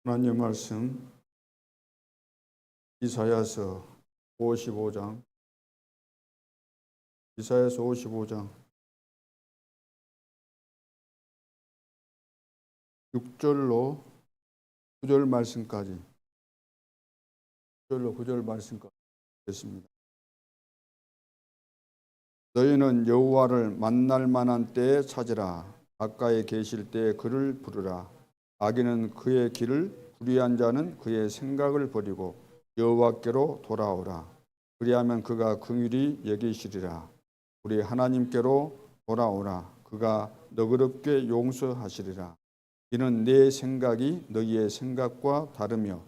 하나님 말씀 이사야서 55장 6절로 9절 말씀까지 6절로 9절 말씀까지 있습니다. 너희는 여호와를 만날 만한 때에 찾으라. 가까이 계실 때에 그를 부르라. 악인은 그의 길을, 불의한 자는 그의 생각을 버리고 여호와께로 돌아오라. 그리하면 그가 긍휼히 여기시리라. 우리 하나님께로 돌아오라. 그가 너그럽게 용서하시리라. 이는 내 생각이 너희의 생각과 다르며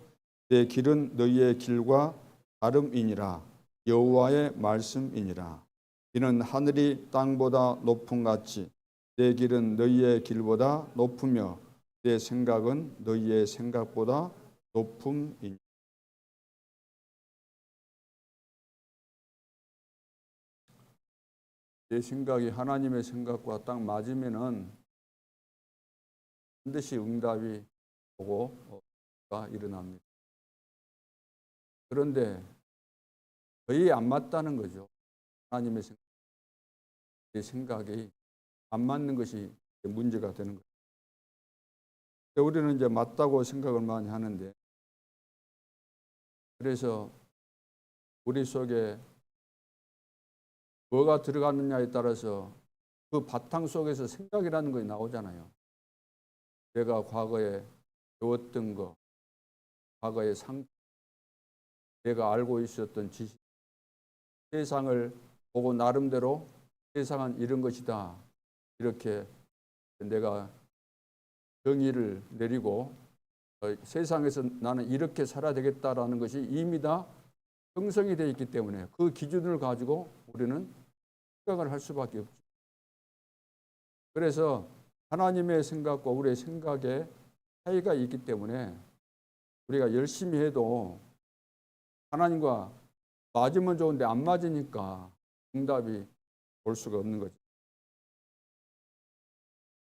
내 길은 너희의 길과 다름이니라. 여호와의 말씀이니라. 이는 하늘이 땅보다 높음같이 내 길은 너희의 길보다 높으며 내 생각은 너희의 생각보다 높음이니라. 내 생각이 하나님의 생각과 딱 맞으면은 반드시 응답이 오고가 일어납니다. 그런데 거의 안 맞다는 거죠. 하나님의 생각이 안 맞는 것이 문제가 되는 거죠. 우리는 이제 맞다고 생각을 많이 하는데, 그래서 우리 속에 뭐가 들어가느냐에 따라서 그 바탕 속에서 생각이라는 것이 나오잖아요. 내가 과거에 배웠던 거, 과거의 상태, 내가 알고 있었던 지식, 세상을 보고 나름대로 세상은 이런 것이다, 이렇게 내가 정의를 내리고 세상에서 나는 이렇게 살아야 되겠다라는 것이 이미 다 형성이 되어 있기 때문에 그 기준을 가지고 우리는 생각을 할 수밖에 없죠. 그래서 하나님의 생각과 우리의 생각에 차이가 있기 때문에 우리가 열심히 해도 하나님과 맞으면 좋은데 안 맞으니까 응답이 올 수가 없는 거죠.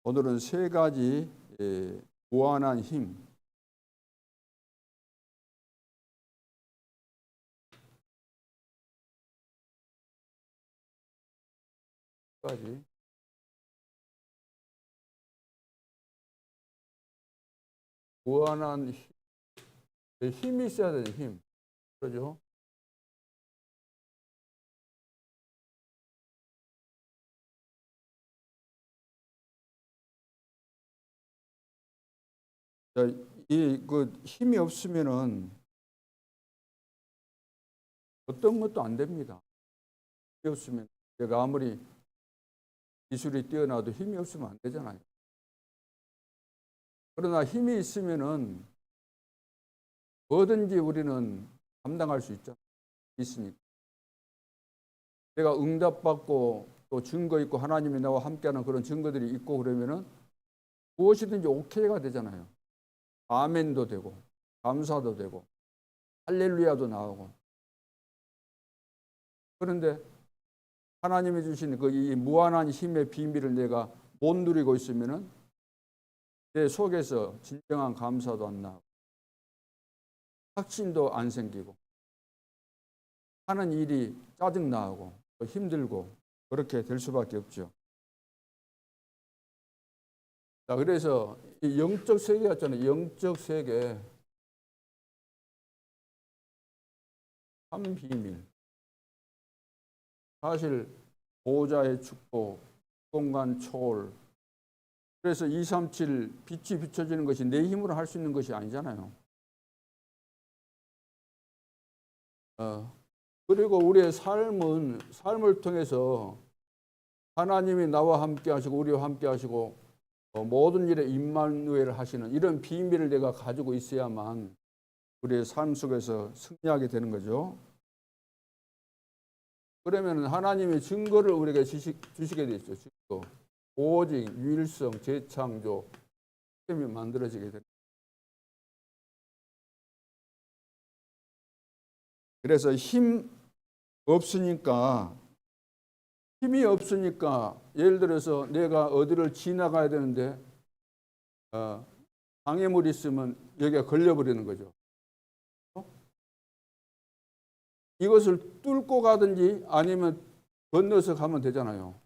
오늘은 세 가지 무한한 힘, 무한한 힘이 있어야 되는 힘, 그렇죠? 그 힘이 없으면은 어떤 것도 안 됩니다. 힘이 없으면 내가 아무리 기술이 뛰어나도 힘이 없으면 안 되잖아요. 그러나 힘이 있으면은 뭐든지 우리는 감당할 수 있으니까. 내가 응답받고 또 증거 있고 하나님이 나와 함께하는 그런 증거들이 있고 그러면은 무엇이든지 오케이가 되잖아요. 아멘도 되고 감사도 되고 할렐루야도 나오고. 그런데 하나님이 주신 그 이 무한한 힘의 비밀을 내가 못 누리고 있으면은 내 속에서 진정한 감사도 안 나오고 확신도 안 생기고 하는 일이 짜증 나고 힘들고 그렇게 될 수밖에 없죠. 자, 그래서 이 영적 세계가 있잖아요. 영적 세계 참 비밀. 사실 보호자의 축복, 공간 초월. 그래서 237 빛이 비춰지는 것이 내 힘으로 할 수 있는 것이 아니잖아요. 그리고 우리의 삶을 통해서 하나님이 나와 함께 하시고 우리와 함께 하시고 모든 일에 임마누엘 하시는 이런 비밀을 내가 가지고 있어야만 우리의 삶 속에서 승리하게 되는 거죠. 그러면 하나님의 증거를 우리에게 주시게 되죠. 증거. 오직 유일성, 재창조, 시스템이 만들어지게 됩니다. 그래서 힘이 없으니까 예를 들어서 내가 어디를 지나가야 되는데 장애물이 있으면 여기가 걸려버리는 거죠. 이것을 뚫고 가든지 아니면 건너서 가면 되잖아요.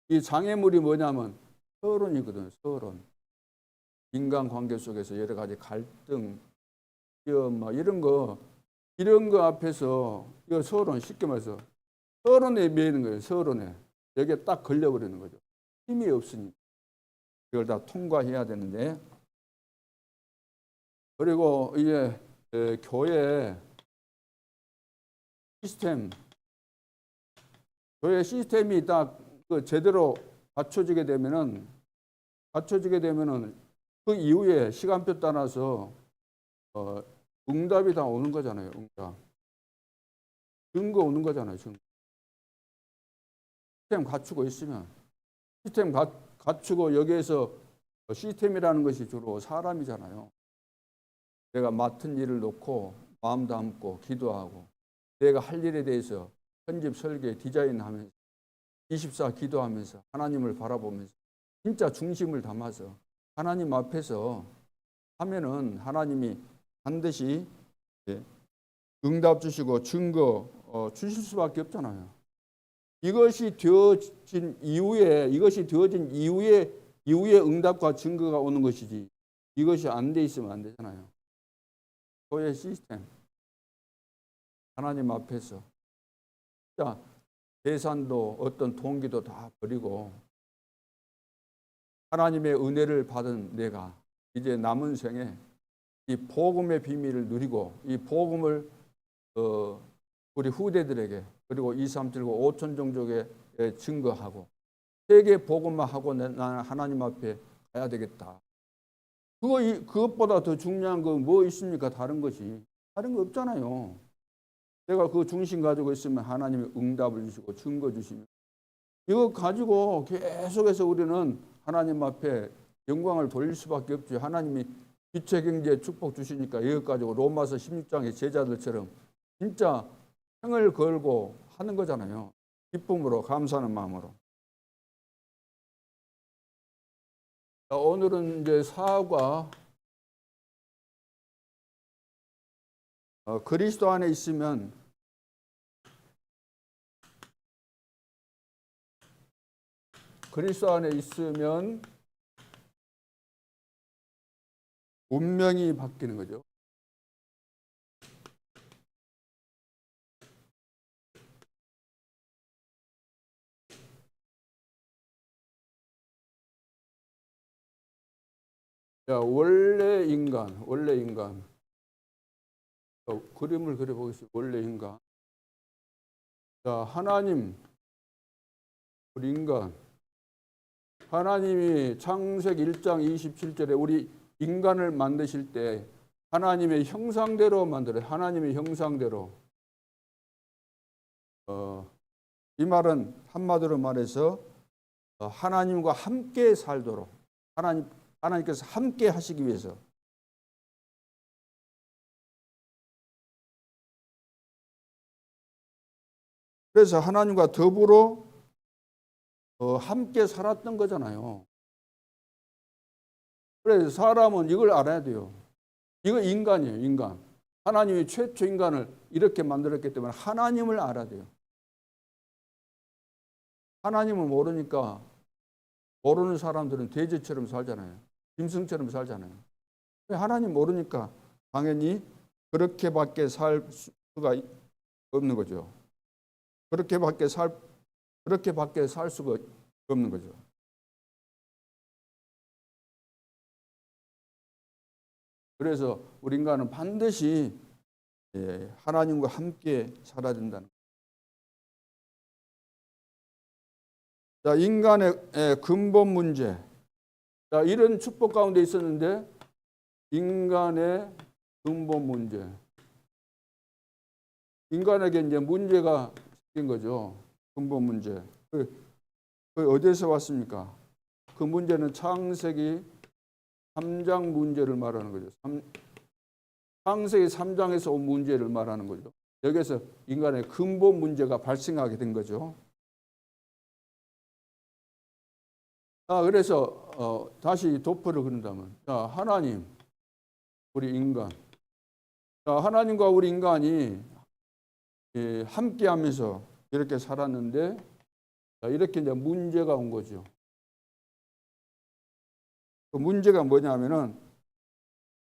이 장애물이 뭐냐면 서론이거든요. 서론. 인간관계 속에서 여러 가지 갈등, 시험, 이런 거 앞에서 이거 서론, 쉽게 말해서 서론에 매이는 거예요. 서론에. 여기에 딱 걸려버리는 거죠. 힘이 없으니까. 이걸 다 통과해야 되는데. 그리고 이제 교회 시스템이 딱 제대로 갖춰지게 되면은 그 이후에 시간표 따라서 응답이 다 오는 거잖아요. 응답. 증거 오는 거잖아요. 증거. 시스템 갖추고 있으면 시스템 갖추고 여기에서 시스템이라는 것이 주로 사람이잖아요. 내가 맡은 일을 놓고 마음 담고 기도하고 내가 할 일에 대해서 편집, 설계, 디자인하면서 24 기도하면서 하나님을 바라보면서 진짜 중심을 담아서 하나님 앞에서 하면은 하나님이 반드시 응답 주시고 증거 주실 수밖에 없잖아요. 이것이 되어진 이후에 응답과 증거가 오는 것이지 이것이 안 돼 있으면 안 되잖아요. 교회 시스템 하나님 앞에서 자 재산도 어떤 동기도 다 버리고 하나님의 은혜를 받은 내가 이제 남은 생에 이 복음의 비밀을 누리고 이 복음을 우리 후대들에게 그리고 2, 3, 7, 5, 5천 종족에 증거하고 세계 복음만 하고 나는 하나님 앞에 가야 되겠다. 그것보다 더 중요한 거 뭐 있습니까? 다른 거 없잖아요. 내가 그 중심 가지고 있으면 하나님이 응답을 주시고 증거 주시면 이거 가지고 계속해서 우리는 하나님 앞에 영광을 돌릴 수밖에 없죠. 하나님이 빛의 경제에 축복 주시니까 이것 가지고 로마서 16장의 제자들처럼 진짜 생을 걸고 하는 거잖아요. 기쁨으로 감사하는 마음으로. 자, 오늘은 이제 사과 그리스도 안에 있으면 운명이 바뀌는 거죠. 자, 원래 인간. 그림을 그려보겠습니다. 원래 인간. 자, 하나님, 우리 인간. 하나님이 창세기 1장 27절에 우리 인간을 만드실 때 하나님의 형상대로 만들어요. 하나님의 형상대로. 이 말은 한마디로 말해서 하나님과 함께 살도록 하나님께서 함께 하시기 위해서 그래서 하나님과 더불어 함께 살았던 거잖아요. 그래서 사람은 이걸 알아야 돼요. 이거 인간이에요. 인간. 하나님이 최초 인간을 이렇게 만들었기 때문에 하나님을 알아야 돼요. 하나님을 모르니까 모르는 사람들은 돼지처럼 살잖아요. 짐승처럼 살잖아요. 하나님 모르니까 당연히 그렇게밖에 살 수가 없는 거죠. 그렇게밖에 살 수가 없는 거죠. 그래서 우리 인간은 반드시 하나님과 함께 살아야 된다는 거죠. 자, 인간의 근본 문제. 자, 이런 축복 가운데 있었는데 인간의 근본 문제. 인간에게 이제 문제가 생긴 거죠. 근본 문제. 그 어디에서 왔습니까? 그 문제는 창세기 3장 문제를 말하는 거죠. 창세기 3장에서 온 문제를 말하는 거죠. 여기서 인간의 근본 문제가 발생하게 된 거죠. 그래서 다시 도표를 그린다면, 자, 하나님, 우리 인간. 자, 하나님과 우리 인간이 함께하면서 이렇게 살았는데 이렇게 이제 문제가 온 거죠. 그 문제가 뭐냐면은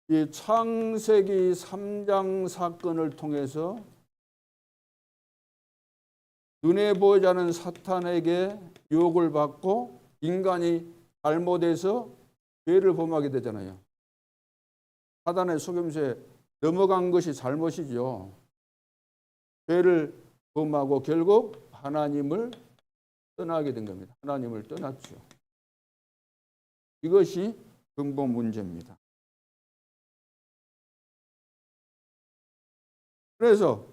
이 창세기 3장 사건을 통해서 눈에 보이지 않는 사탄에게 유혹을 받고 인간이 잘못해서 죄를 범하게 되잖아요. 사단의 속임수에 넘어간 것이 잘못이죠. 죄를 범하고 결국 하나님을 떠나게 된 겁니다. 하나님을 떠났죠. 이것이 근본 문제입니다. 그래서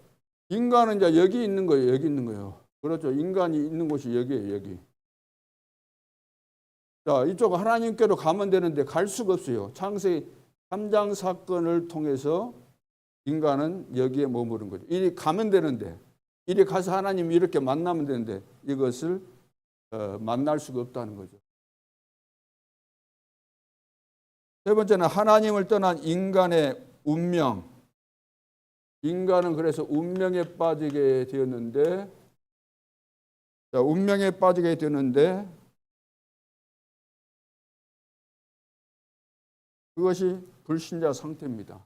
인간은 이제 여기 있는 거예요. 여기 있는 거예요. 그렇죠. 인간이 있는 곳이 여기예요. 여기. 자, 이쪽 하나님께로 가면 되는데 갈 수가 없어요. 창세기 3장 사건을 통해서 인간은 여기에 머무른 거죠. 이리 가면 되는데, 이리 가서 하나님 이렇게 만나면 되는데 이것을 만날 수가 없다는 거죠. 세 번째는 하나님을 떠난 인간의 운명. 인간은 그래서 운명에 빠지게 되었는데, 자, 운명에 빠지게 되었는데 그것이 불신자 상태입니다.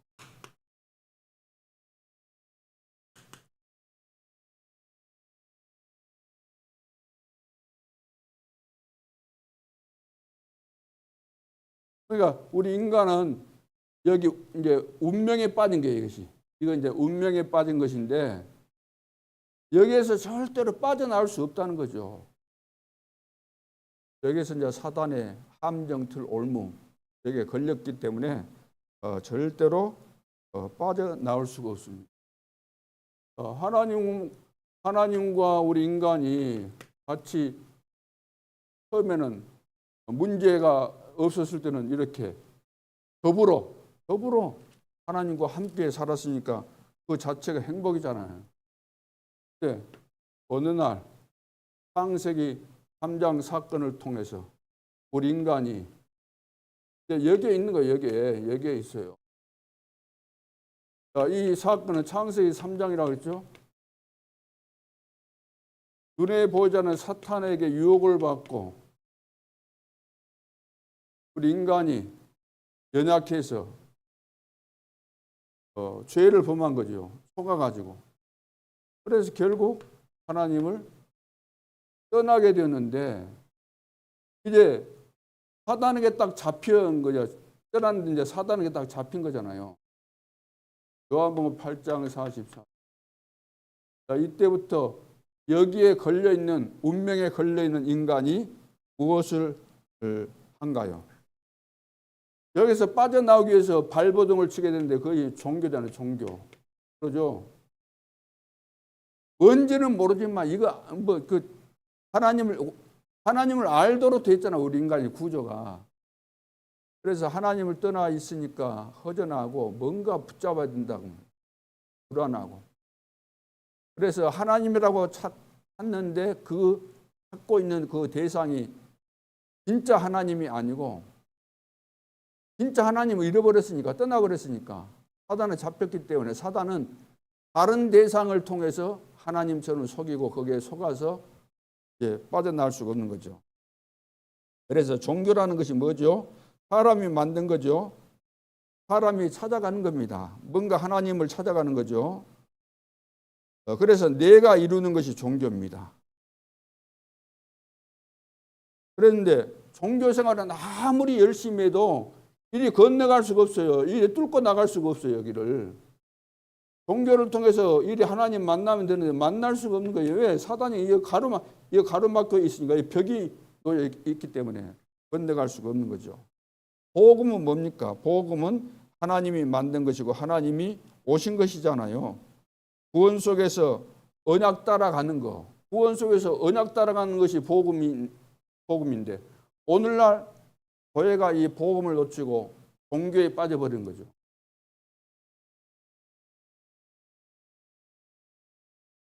그러니까 우리 인간은 여기 이제 운명에 빠진 게 이것이. 이건 이제 운명에 빠진 것인데 여기에서 절대로 빠져나올 수 없다는 거죠. 여기에서 이제 사단의 함정틀 올무 여기에 걸렸기 때문에 절대로 빠져나올 수가 없습니다. 하나님과 우리 인간이 같이 처음에는 문제가 없었을 때는 이렇게 더불어 하나님과 함께 살았으니까 그 자체가 행복이잖아요. 근데 어느 날 창세기 3장 사건을 통해서 우리 인간이 여기에 있는 거예요. 여기에 있어요. 이 사건은 창세기 3장이라고 그랬죠. 눈에 보이지 않는 사탄에게 유혹을 받고 우리 인간이 연약해서 죄를 범한 거죠. 속아가지고. 그래서 결국 하나님을 떠나게 되었는데 이제 사단에게 딱 잡힌 거죠. 떠났는데 이제 사단에게 딱 잡힌 거잖아요. 요한복음 8장 44. 자, 이때부터 여기에 걸려있는 운명에 걸려있는 인간이 무엇을 한가요? 여기서 빠져나오기 위해서 발버둥을 치게 되는데 그게 종교잖아요. 종교. 그러죠? 뭔지는 모르지만 이거 뭐 그 하나님을 알도록 돼 있잖아. 우리 인간의 구조가. 그래서 하나님을 떠나 있으니까 허전하고 뭔가 붙잡아야 된다고 불안하고. 그래서 하나님이라고 찾는데 그 찾고 있는 그 대상이 진짜 하나님이 아니고 진짜 하나님을 잃어버렸으니까 떠나버렸으니까 사단에 잡혔기 때문에 사단은 다른 대상을 통해서 하나님처럼 속이고 거기에 속아서 이제 빠져나올 수가 없는 거죠. 그래서 종교라는 것이 뭐죠? 사람이 만든 거죠. 사람이 찾아가는 겁니다. 뭔가 하나님을 찾아가는 거죠. 그래서 내가 이루는 것이 종교입니다. 그런데 종교 생활은 아무리 열심히 해도 이리 건너갈 수가 없어요. 이리 뚫고 나갈 수가 없어요. 여기를. 종교를 통해서 이리 하나님 만나면 되는데 만날 수가 없는 거예요. 왜? 사단이 이 가로막혀 있으니까 이 벽이 있기 때문에 건너갈 수가 없는 거죠. 복음은 뭡니까? 복음은 하나님이 만든 것이고 하나님이 오신 것이잖아요. 구원 속에서 언약 따라가는 거. 구원 속에서 언약 따라가는 것이 복음인데 오늘날 교회가 이 복음을 놓치고 종교에 빠져버린 거죠.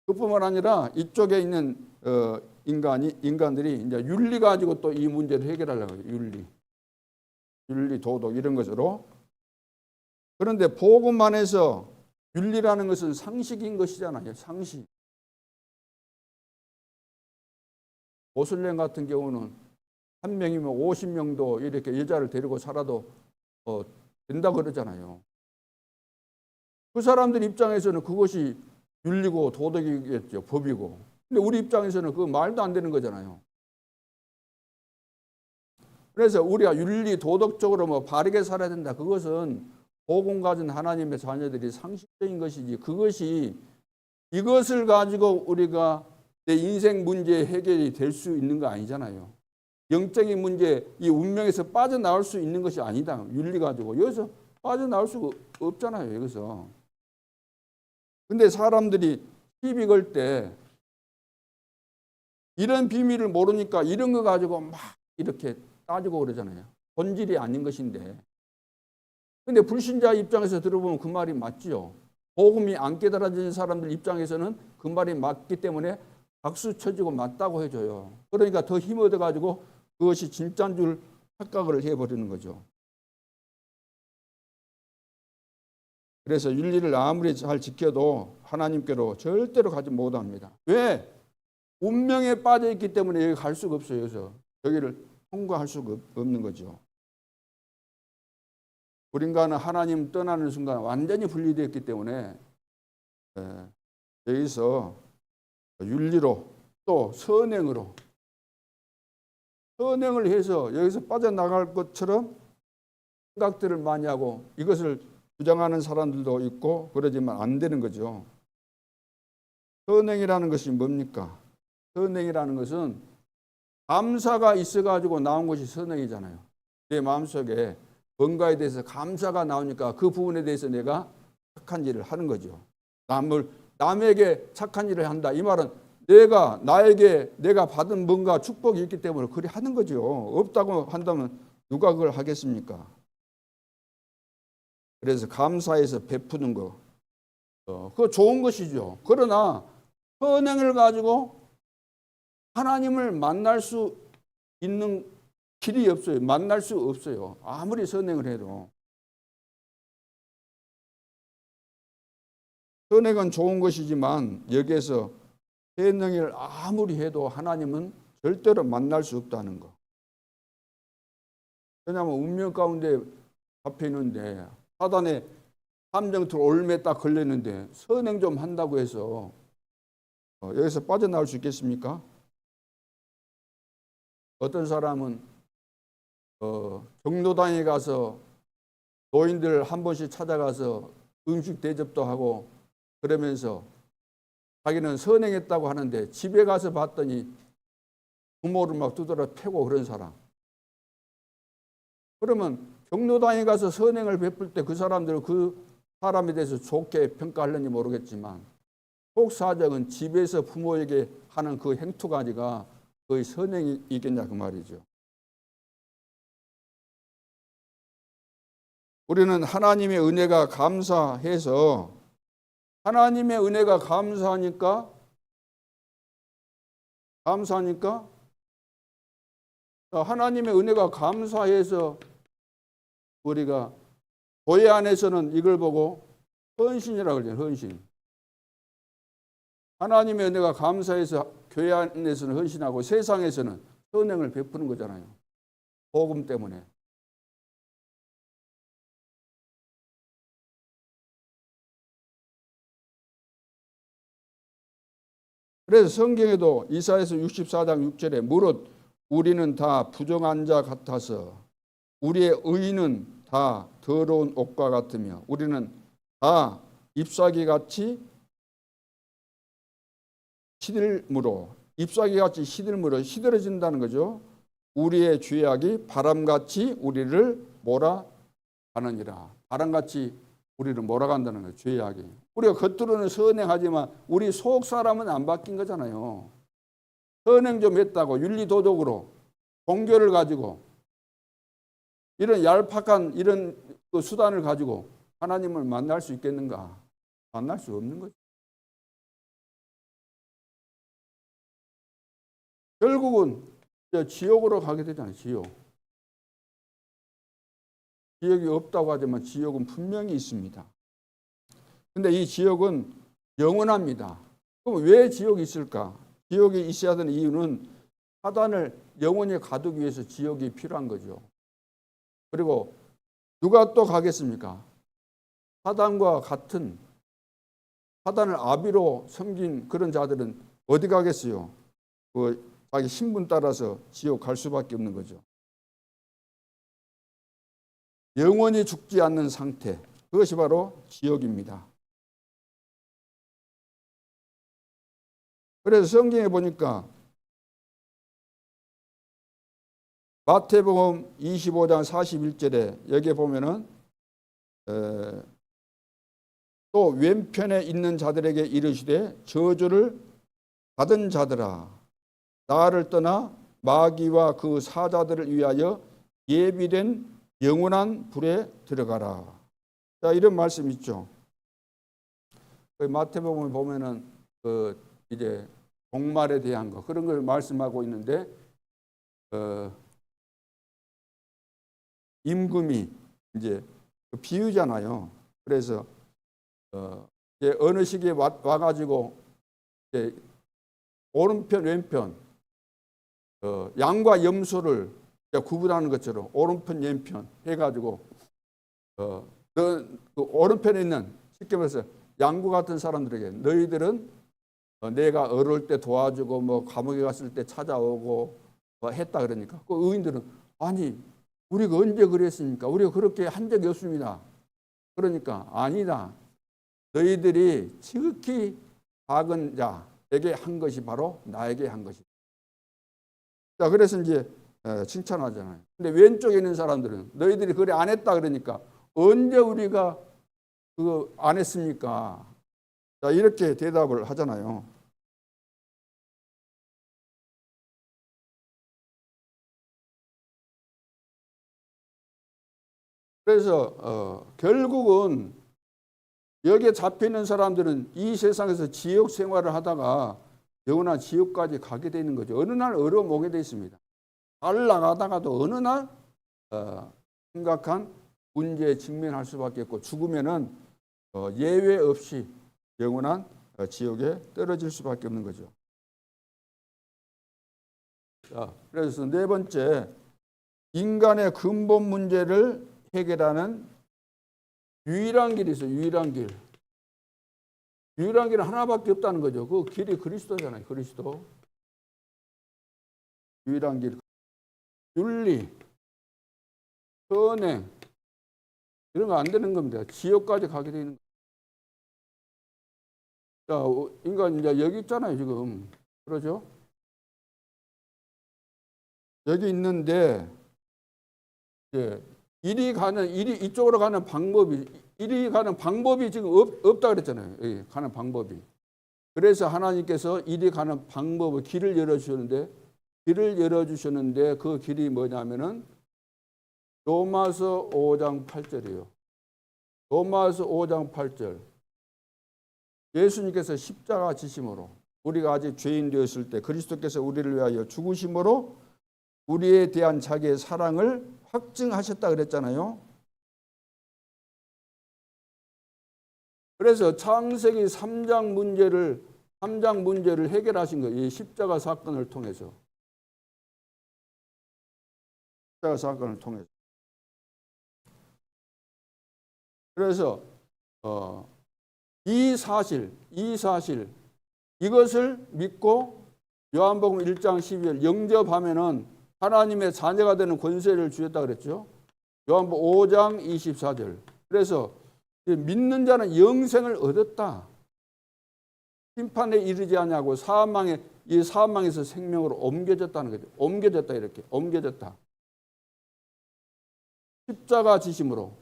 그뿐만 아니라 이쪽에 있는 인간들이 이제 윤리 가지고 또 이 문제를 해결하려고 해요. 윤리, 도덕 이런 것으로 그런데 복음 안에서 윤리라는 것은 상식인 것이잖아요. 상식. 모슬렘 같은 경우는 한 명이면 50명도 이렇게 여자를 데리고 살아도 된다 그러잖아요. 그 사람들 입장에서는 그것이 윤리고 도덕이겠죠. 법이고. 근데 우리 입장에서는 그거 말도 안 되는 거잖아요. 그래서 우리가 윤리 도덕적으로 뭐 바르게 살아야 된다. 그것은 복음 가진 하나님의 자녀들이 상식적인 것이지, 그것이 이것을 가지고 우리가 내 인생 문제 해결이 될 수 있는 거 아니잖아요. 영적인 문제, 이 운명에서 빠져나올 수 있는 것이 아니다. 윤리 가지고 여기서 빠져나올 수가 없잖아요. 여기서. 근데 사람들이 시비 걸 때 이런 비밀을 모르니까 이런 거 가지고 막 이렇게 따지고 그러잖아요. 본질이 아닌 것인데. 근데 불신자 입장에서 들어보면 그 말이 맞지요. 복음이 안 깨달아진 사람들 입장에서는 그 말이 맞기 때문에 박수 쳐주고 맞다고 해줘요. 그러니까 더 힘 얻어가지고 그것이 진짜인 줄 착각을 해버리는 거죠. 그래서 윤리를 아무리 잘 지켜도 하나님께로 절대로 가지 못합니다. 왜? 운명에 빠져 있기 때문에 여기 갈 수가 없어요. 그래서 여기를 통과할 수가 없는 거죠. 우리 인간은 하나님 떠나는 순간 완전히 분리되었기 때문에 여기서 윤리로 또 선행으로 선행을 해서 여기서 빠져나갈 것처럼 생각들을 많이 하고 이것을 주장하는 사람들도 있고 그러지만 안 되는 거죠. 선행이라는 것이 뭡니까? 선행이라는 것은 감사가 있어가지고 나온 것이 선행이잖아요. 내 마음속에 뭔가에 대해서 감사가 나오니까 그 부분에 대해서 내가 착한 일을 하는 거죠. 남에게 착한 일을 한다. 이 말은 나에게 내가 받은 뭔가 축복이 있기 때문에 그리 하는 거죠. 없다고 한다면 누가 그걸 하겠습니까? 그래서 감사해서 베푸는 거. 그거 좋은 것이죠. 그러나 선행을 가지고 하나님을 만날 수 있는 길이 없어요. 만날 수 없어요. 아무리 선행을 해도. 선행은 좋은 것이지만 여기에서 선행을 아무리 해도 하나님은 절대로 만날 수 없다는 거. 왜냐하면 운명 가운데 잡혀 있는데 사단의 함정틀 올매 딱 걸렸는데 선행 좀 한다고 해서 여기서 빠져나올 수 있겠습니까? 어떤 사람은 경로당에 가서 노인들 한 번씩 찾아가서 음식 대접도 하고 그러면서 자기는 선행했다고 하는데 집에 가서 봤더니 부모를 막 두드려 패고 그런 사람. 그러면 경로당에 가서 선행을 베풀 때 그 사람들은 그 사람에 대해서 좋게 평가하려니 모르겠지만 속사정은 집에서 부모에게 하는 그 행투 가지가 거의 선행이겠냐 그 말이죠. 우리는 하나님의 은혜가 감사해서 하나님의 은혜가 감사하니까 하나님의 은혜가 감사해서 우리가 교회 안에서는 이걸 보고 헌신이라고 그러잖아요. 헌신. 하나님의 은혜가 감사해서 교회 안에서는 헌신하고 세상에서는 선행을 베푸는 거잖아요. 복음 때문에. 그래서 성경에도 이사야서 64장 6절에 무릇 우리는 다 부정한 자 같아서 우리의 의는 다 더러운 옷과 같으며 우리는 다 잎사귀같이 시들므로 잎사귀같이 시들어진다는 거죠. 우리의 죄악이 바람같이 우리를 몰아가느니라. 바람같이 우리를 몰아간다는 거예요. 죄악이. 우리가 겉으로는 선행하지만 우리 속 사람은 안 바뀐 거잖아요. 선행 좀 했다고 윤리도덕으로 종교를 가지고 이런 얄팍한 이런 그 수단을 가지고 하나님을 만날 수 있겠는가? 만날 수 없는 거죠. 결국은 지옥으로 가게 되잖아요. 지옥. 지옥이 없다고 하지만 지옥은 분명히 있습니다. 근데 이 지옥은 영원합니다. 그럼 왜 지옥이 있을까? 지옥이 있어야 되는 이유는 사단을 영원히 가두기 위해서 지옥이 필요한 거죠. 그리고 누가 또 가겠습니까? 사단과 같은, 사단을 아비로 섬긴 그런 자들은 어디 가겠어요? 자기 신분 따라서 지옥 갈 수밖에 없는 거죠. 영원히 죽지 않는 상태, 그것이 바로 지옥입니다. 그래서 성경에 보니까 마태복음 25장 41절에 여기에 보면은 또 왼편에 있는 자들에게 이르시되 저주를 받은 자들아 나를 떠나 마귀와 그 사자들을 위하여 예비된 영원한 불에 들어가라. 자, 이런 말씀 있죠. 마태복음을 보면은 이제 종말에 대한 거 그런 걸 말씀하고 있는데 임금이 이제 비유잖아요. 그래서 이제 어느 시기에 와가지고 이제 오른편 왼편 양과 염소를 구분하는 것처럼 오른편 왼편 해가지고 그 오른편에 있는 쉽게 말해서 양구 같은 사람들에게 너희들은 내가 어려울 때 도와주고 뭐 감옥에 갔을 때 찾아오고 뭐 했다 그러니까 그 의인들은 아니 우리가 언제 그랬습니까? 우리가 그렇게 한 적이 없습니다. 그러니까 아니다. 너희들이 지극히 작은 자에게 한 것이 바로 나에게 한 것이다. 자, 그래서 이제 칭찬하잖아요. 근데 왼쪽에 있는 사람들은 너희들이 그래 안 했다 그러니까 언제 우리가 그거 안 했습니까? 자, 이렇게 대답을 하잖아요. 그래서 결국은 여기에 잡히는 사람들은 이 세상에서 지옥 생활을 하다가 영원한 지옥까지 가게 되는 거죠. 어느 날 얻어먹게 되어 있습니다. 잘 나가다가도 어느 날 심각한 문제에 직면할 수밖에 없고 죽으면은 예외 없이 영원한 지옥에 떨어질 수밖에 없는 거죠. 자, 그래서 네 번째, 인간의 근본 문제를 해결하는 유일한 길이 있어요. 유일한 길. 유일한 길은 하나밖에 없다는 거죠. 그 길이 그리스도잖아요. 그리스도. 유일한 길. 윤리, 선행 이런 거 안 되는 겁니다. 지옥까지 가게 되는 거예요. 자, 인간 이제 여기 있잖아요, 지금. 그러죠? 여기 있는데 이리 이쪽으로 가는 방법이 지금 없다 그랬잖아요. 여기 가는 방법이. 그래서 하나님께서 이리 가는 방법을 길을 열어주셨는데 그 길이 뭐냐면은 로마서 5장 8절이에요. 로마서 5장 8절. 예수님께서 십자가 지심으로 우리가 아직 죄인 되었을 때 그리스도께서 우리를 위하여 죽으심으로 우리에 대한 자기의 사랑을 확증하셨다 그랬잖아요. 그래서 창세기 3장 문제를 해결하신 거예요. 이 십자가 사건을 통해서. 십자가 사건을 통해서. 그래서 이 사실 이것을 믿고 요한복음 1장 12절 영접하면은 하나님의 자녀가 되는 권세를 주셨다 그랬죠. 요한복음 5장 24절. 그래서 믿는 자는 영생을 얻었다. 심판에 이르지 않냐고 이 사망에서 생명으로 옮겨졌다는 거죠. 옮겨졌다 이렇게 옮겨졌다. 십자가 지심으로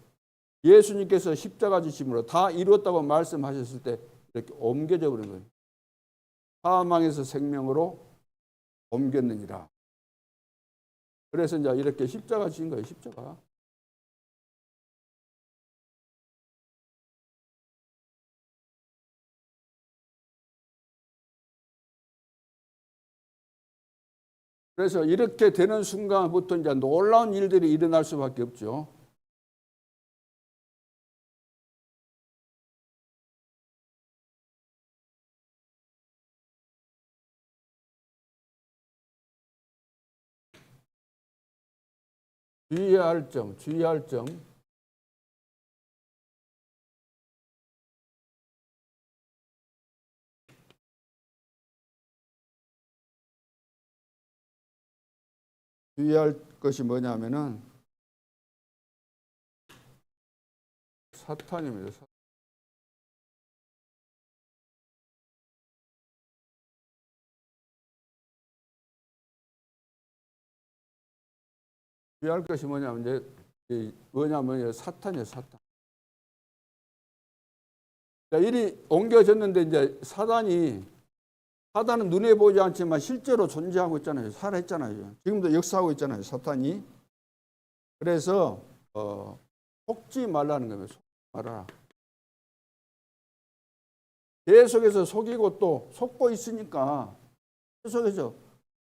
예수님께서 십자가 지심으로 다 이루었다고 말씀하셨을 때 이렇게 옮겨져 버린 거예요. 사망에서 생명으로 옮겼느니라. 그래서 이제 이렇게 십자가 지신 거예요. 십자가. 그래서 이렇게 되는 순간부터 이제 놀라운 일들이 일어날 수밖에 없죠. 주의해야 할 점. 주의할 것이 뭐냐면은 사탄입니다. 주의할 것이 뭐냐면 뭐냐면 사탄이에요, 사탄. 자, 일이 옮겨졌는데 이제 사단은 눈에 보이지 않지만 실제로 존재하고 있잖아요. 살아있잖아요. 지금도 역사하고 있잖아요, 사탄이. 그래서 속지 말라는 거예요. 속지 말아라. 계속해서 속이고 또 속고 있으니까 계속해서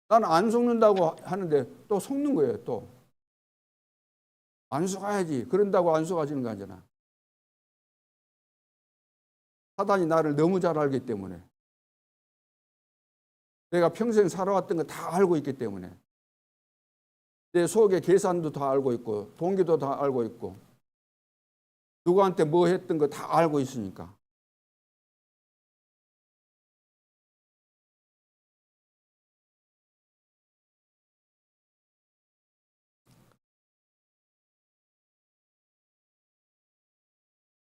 나는 안 속는다고 하는데 또 속는 거예요. 또 안 속아야지. 그런다고 안 속아지는 거 아니잖아. 사단이 나를 너무 잘 알기 때문에, 내가 평생 살아왔던 거 다 알고 있기 때문에, 내 속의 계산도 다 알고 있고 동기도 다 알고 있고 누구한테 뭐 했던 거 다 알고 있으니까.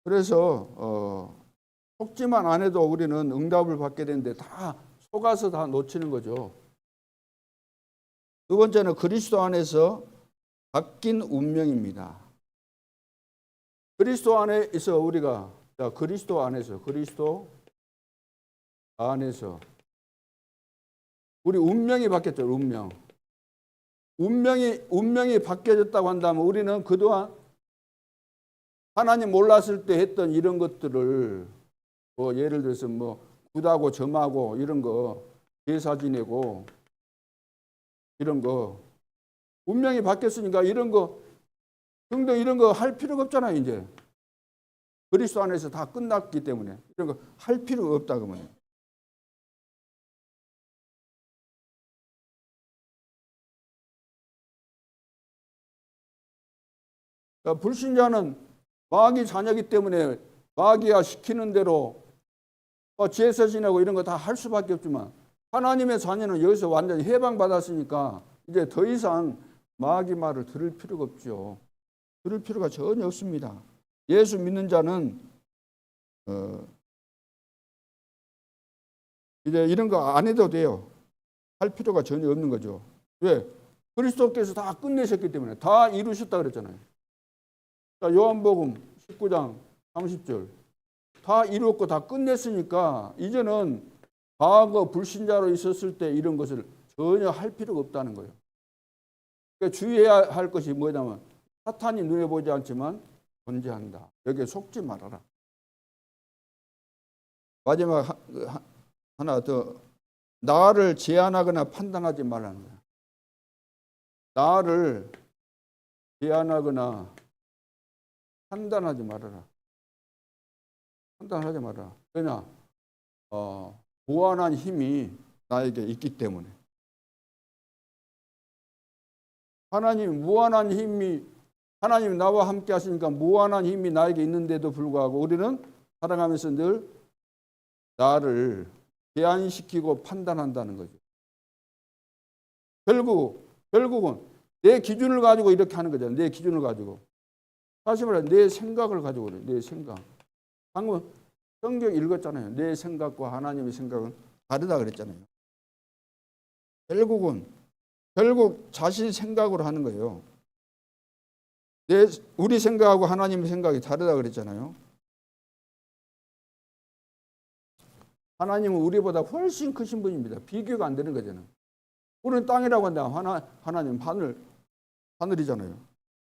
그래서 속지만 안 해도 우리는 응답을 받게 되는데 다 속아서 다 놓치는 거죠. 두 번째는 그리스도 안에서 바뀐 운명입니다. 그리스도 안에서 우리가 그리스도 안에서 우리 운명이 바뀌었죠. 운명이 바뀌어졌다고 한다면 우리는 그동안 하나님 몰랐을 때 했던 이런 것들을 예를 들어서 굿하고 점하고 이런 거 제사 지내고 이런 거 운명이 바뀌었으니까 이런 거 등등 이런 거 할 필요가 없잖아요. 이제 그리스도 안에서 다 끝났기 때문에 이런 거 할 필요가 없다 그러면. 그러니까 불신자는 마귀 자녀이기 때문에 마귀가 시키는 대로 제사 지내고 이런 거 다 할 수밖에 없지만 하나님의 자녀는 여기서 완전히 해방받았으니까 이제 더 이상 마귀 말을 들을 필요가 없죠. 들을 필요가 전혀 없습니다. 예수 믿는 자는 이제 이런 거 안 해도 돼요. 할 필요가 전혀 없는 거죠. 왜? 그리스도께서 다 끝내셨기 때문에 다 이루셨다 그랬잖아요. 자, 요한복음 19장 30절 다 이루었고 다 끝냈으니까 이제는 과거 불신자로 있었을 때 이런 것을 전혀 할 필요가 없다는 거예요. 그러니까 주의해야 할 것이 뭐냐면 사탄이 눈에 보이지 않지만 존재한다. 여기에 속지 말아라. 마지막 하나 더, 나를 제한하거나 판단하지 말라는 거야. 나를 제한하거나 판단하지 말아라. 판단하지 말아라. 왜냐? 무한한 힘이 나에게 있기 때문에. 하나님이 나와 함께 하시니까 무한한 힘이 나에게 있는데도 불구하고 우리는 살아가면서 늘 나를 제한시키고 판단한다는 거죠. 결국은 내 기준을 가지고 이렇게 하는 거잖아요. 내 기준을 가지고. 다시 말해 내 생각을 가지고 그래. 내 생각. 방금 성경 읽었잖아요. 내 생각과 하나님의 생각은 다르다 그랬잖아요. 결국 자신 생각으로 하는 거예요. 우리 생각하고 하나님의 생각이 다르다 그랬잖아요. 하나님은 우리보다 훨씬 크신 분입니다. 비교가 안 되는 거잖아요. 우리는 땅이라고 한다면 하나님 하늘이잖아요.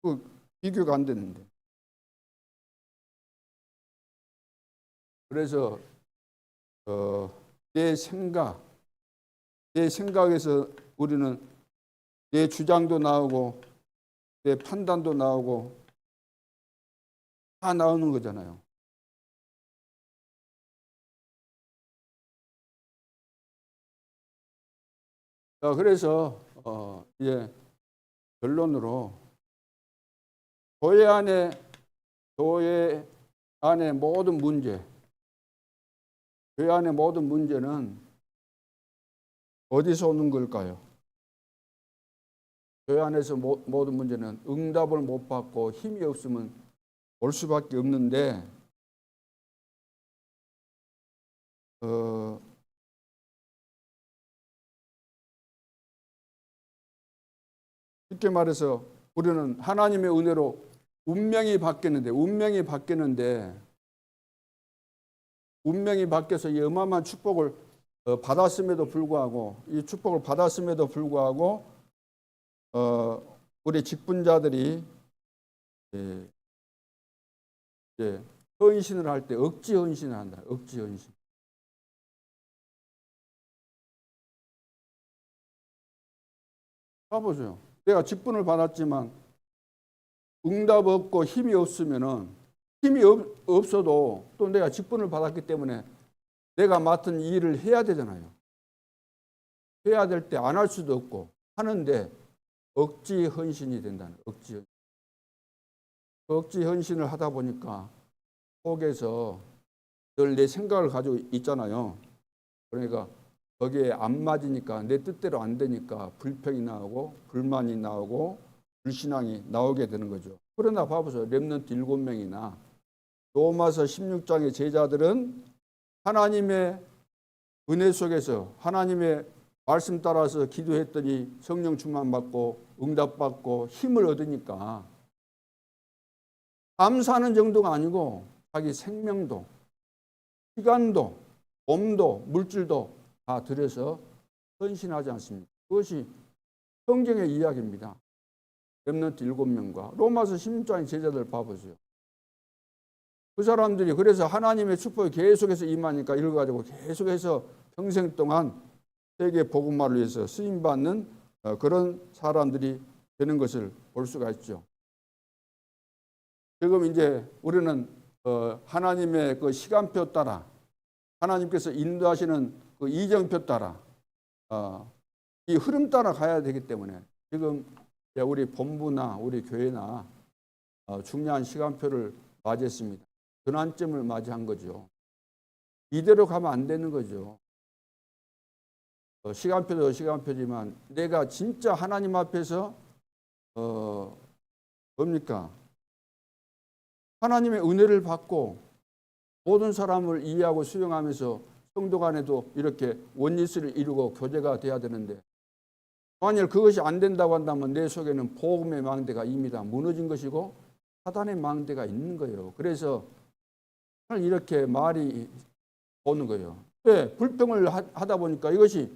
그 비교가 안 되는데. 그래서 내 생각에서 우리는 내 주장도 나오고 내 판단도 나오고 다 나오는 거잖아요. 그래서 이제 결론으로 교회 안에 모든 문제, 교회 안의 모든 문제는 어디서 오는 걸까요? 교회 안에서 모든 문제는 응답을 못 받고 힘이 없으면 올 수밖에 없는데, 쉽게 말해서 우리는 하나님의 은혜로 운명이 바뀌어서 이 어마어마한 축복을 받았음에도 불구하고, 이 축복을 받았음에도 불구하고 우리 직분자들이 이제 헌신을 할 때 억지 헌신을 한다. 억지 헌신. 봐보세요. 내가 직분을 받았지만 응답 없고 힘이 없으면은, 힘이 없어도 또 내가 직분을 받았기 때문에 내가 맡은 일을 해야 되잖아요. 해야 될 때 안 할 수도 없고 하는데 억지 헌신이 된다는, 억지 헌신. 억지 헌신을 하다 보니까 속에서 늘 내 생각을 가지고 있잖아요. 그러니까 거기에 안 맞으니까, 내 뜻대로 안 되니까 불평이 나오고 불만이 나오고 불신앙이 나오게 되는 거죠. 그러나 봐보세요. 렘넌트 7명이나 로마서 16장의 제자들은 하나님의 은혜 속에서 하나님의 말씀 따라서 기도했더니 성령 충만 받고 응답받고 힘을 얻으니까 감사하는 정도가 아니고 자기 생명도, 시간도, 몸도, 물질도 다 들여서 헌신하지 않습니까? 그것이 성경의 이야기입니다. 렘넌트 7명과 로마서 16장의 제자들 봐보세요. 그 사람들이 그래서 하나님의 축복이 계속해서 임하니까 이걸 가지고 계속해서 평생 동안 세계 복음화를 위해서 쓰임받는 그런 사람들이 되는 것을 볼 수가 있죠. 지금 이제 우리는 하나님의 그 시간표 따라, 하나님께서 인도하시는 그 이정표 따라, 이 흐름 따라 가야 되기 때문에 지금 우리 본부나 우리 교회나 중요한 시간표를 맞이했습니다. 전환점을 맞이한 거죠. 이대로 가면 안 되는 거죠. 시간표도 시간표지만 내가 진짜 하나님 앞에서 뭡니까? 하나님의 은혜를 받고 모든 사람을 이해하고 수용하면서 성도 간에도 이렇게 원리스를 이루고 교제가 돼야 되는데, 만일 그것이 안 된다고 한다면 내 속에는 복음의 망대가 이미 다 무너진 것이고 사단의 망대가 있는 거예요. 그래서 이렇게 말이 오는 거예요. 왜? 불평을 하다 보니까 이것이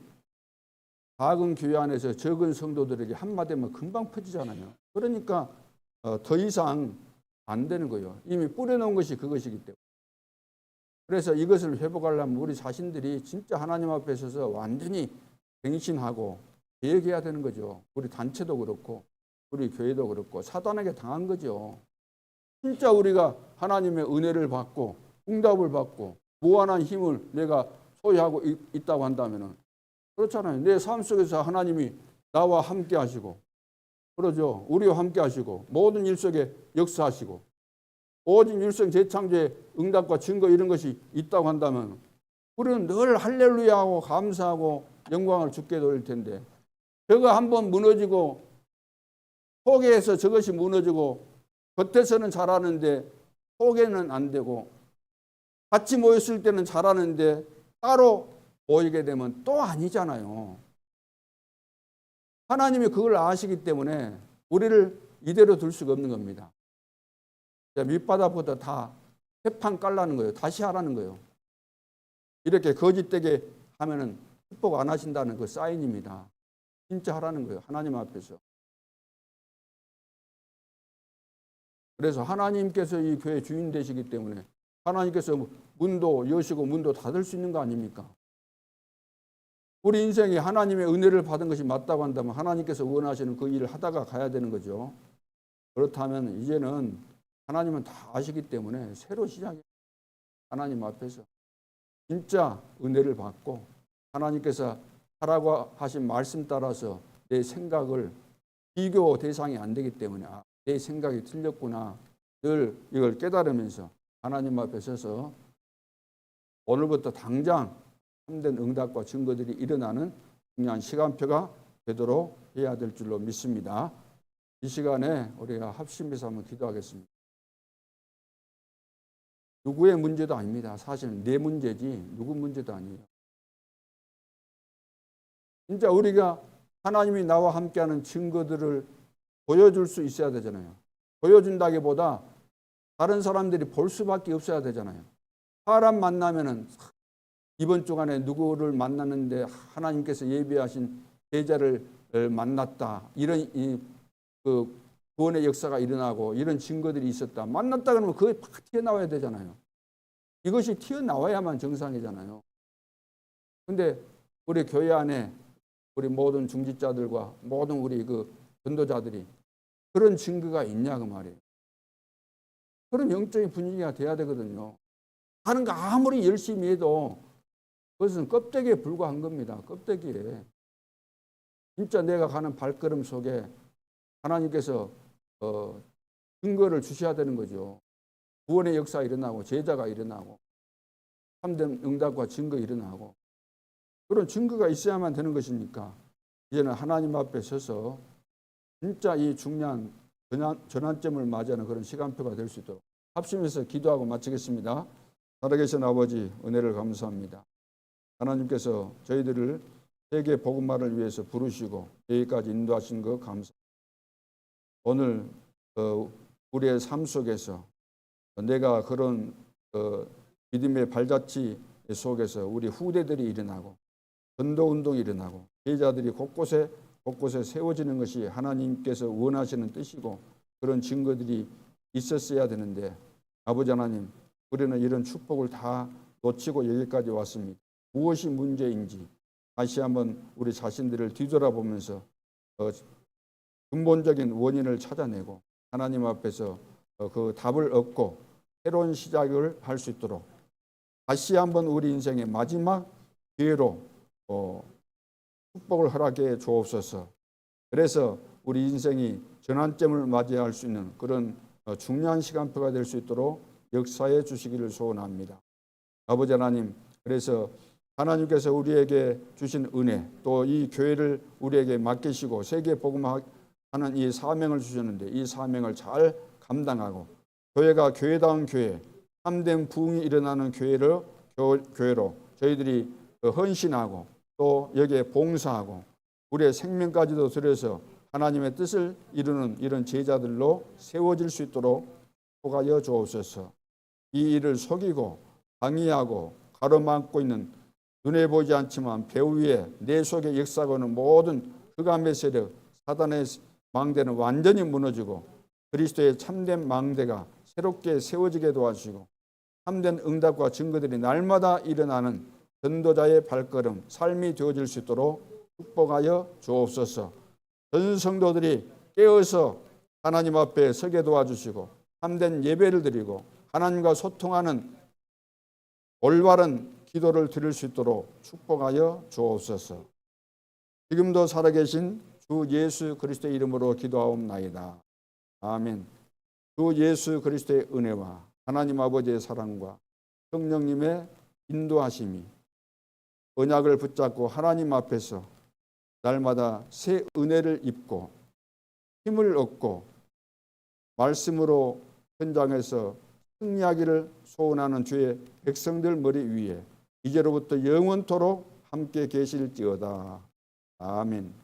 작은 교회 안에서 적은 성도들에게 한마디면 금방 퍼지잖아요. 그러니까 더 이상 안 되는 거예요. 이미 뿌려놓은 것이 그것이기 때문에. 그래서 이것을 회복하려면 우리 자신들이 진짜 하나님 앞에 서서 완전히 갱신하고 계획해야 되는 거죠. 우리 단체도 그렇고 우리 교회도 그렇고 사단에게 당한 거죠. 진짜 우리가 하나님의 은혜를 받고 응답을 받고 무한한 힘을 내가 소유하고 있다고 한다면, 그렇잖아요. 내 삶 속에서 하나님이 나와 함께 하시고, 그러죠. 우리와 함께 하시고 모든 일 속에 역사하시고 오직 일생 재창조의 응답과 증거 이런 것이 있다고 한다면 우리는 늘 할렐루야하고 감사하고 영광을 주께 돌릴 텐데, 저거 한번 무너지고 속에서 저것이 무너지고 겉에서는 잘하는데 속에는 안 되고, 같이 모였을 때는 잘하는데 따로 모이게 되면 또 아니잖아요. 하나님이 그걸 아시기 때문에 우리를 이대로 둘 수가 없는 겁니다. 밑바닥보다 다 해판 깔라는 거예요. 다시 하라는 거예요. 이렇게 거짓되게 하면은 축복 안 하신다는 그 사인입니다. 진짜 하라는 거예요. 하나님 앞에서. 그래서 하나님께서 이 교회 주인 되시기 때문에 하나님께서 문도 여시고 문도 닫을 수 있는 거 아닙니까? 우리 인생에 하나님의 은혜를 받은 것이 맞다고 한다면 하나님께서 원하시는 그 일을 하다가 가야 되는 거죠. 그렇다면 이제는 하나님은 다 아시기 때문에 새로 시작해요. 하나님 앞에서 진짜 은혜를 받고 하나님께서 하라고 하신 말씀 따라서 내 생각을 비교 대상이 안 되기 때문에 내 생각이 틀렸구나. 늘 이걸 깨달으면서 하나님 앞에 서서 오늘부터 당장 참된 응답과 증거들이 일어나는 중요한 시간표가 되도록 해야 될 줄로 믿습니다. 이 시간에 우리가 합심해서 한번 기도하겠습니다. 누구의 문제도 아닙니다. 사실은 내 문제지 누구 문제도 아니에요. 진짜 우리가 하나님이 나와 함께하는 증거들을 보여줄 수 있어야 되잖아요. 보여준다기보다 다른 사람들이 볼 수밖에 없어야 되잖아요. 사람 만나면은 이번 주간에 누구를 만났는데 하나님께서 예비하신 제자를 만났다. 이런 그 구원의 역사가 일어나고 이런 증거들이 있었다. 만났다 그러면 그게 팍 튀어나와야 되잖아요. 이것이 튀어나와야만 정상이잖아요. 근데 우리 교회 안에 우리 모든 중직자들과 모든 우리 그 전도자들이 그런 증거가 있냐 그 말이에요. 그런 영적인 분위기가 돼야 되거든요. 하는 거 아무리 열심히 해도 그것은 껍데기에 불과한 겁니다. 껍데기에. 진짜 내가 가는 발걸음 속에 하나님께서 증거를 주셔야 되는 거죠. 구원의 역사가 일어나고 제자가 일어나고 참된 응답과 증거 일어나고 그런 증거가 있어야만 되는 것이니까 이제는 하나님 앞에 서서 진짜 이 중요한 전환점을 맞이하는 그런 시간표가 될 수 있도록 합심해서 기도하고 마치겠습니다. 살아계신 아버지 은혜를 감사합니다. 하나님께서 저희들을 세계 복음화를 위해서 부르시고 여기까지 인도하신 것 감사합니다. 오늘 우리의 삶 속에서 내가 그런 믿음의 발자취 속에서 우리 후대들이 일어나고 전도운동이 일어나고 제자들이 곳곳에 세워지는 것이 하나님께서 원하시는 뜻이고 그런 증거들이 있었어야 되는데 아버지 하나님 우리는 이런 축복을 다 놓치고 여기까지 왔습니다. 무엇이 문제인지 다시 한번 우리 자신들을 뒤돌아보면서 근본적인 원인을 찾아내고 하나님 앞에서 그 답을 얻고 새로운 시작을 할 수 있도록 다시 한번 우리 인생의 마지막 기회로 축복을 허락해 주옵소서. 그래서 우리 인생이 전환점을 맞이할 수 있는 그런 중요한 시간표가 될 수 있도록 역사해 주시기를 소원합니다. 아버지 하나님, 그래서 하나님께서 우리에게 주신 은혜 또 이 교회를 우리에게 맡기시고 세계 복음하는 이 사명을 주셨는데 이 사명을 잘 감당하고 교회가 교회다운 교회, 참된 부흥이 일어나는 교회로 저희들이 헌신하고 또 여기에 봉사하고 우리의 생명까지도 들여서 하나님의 뜻을 이루는 이런 제자들로 세워질 수 있도록 도와여 주옵소서. 이 일을 속이고 방해하고 가로막고 있는 눈에 보이지 않지만 배후 위에 내 속에 역사하는 모든 흑암의 세력, 사단의 망대는 완전히 무너지고 그리스도의 참된 망대가 새롭게 세워지게 도와주시고 참된 응답과 증거들이 날마다 일어나는 전도자의 발걸음, 삶이 되어질 수 있도록 축복하여 주옵소서. 전 성도들이 깨어서 하나님 앞에 서게 도와주시고 참된 예배를 드리고 하나님과 소통하는 올바른 기도를 드릴 수 있도록 축복하여 주옵소서. 지금도 살아계신 주 예수 그리스도의 이름으로 기도하옵나이다. 아멘. 주 예수 그리스도의 은혜와 하나님 아버지의 사랑과 성령님의 인도하심이 언약을 붙잡고 하나님 앞에서 날마다 새 은혜를 입고 힘을 얻고 말씀으로 현장에서 승리하기를 소원하는 주의 백성들 머리 위에 이제로부터 영원토록 함께 계실지어다. 아멘.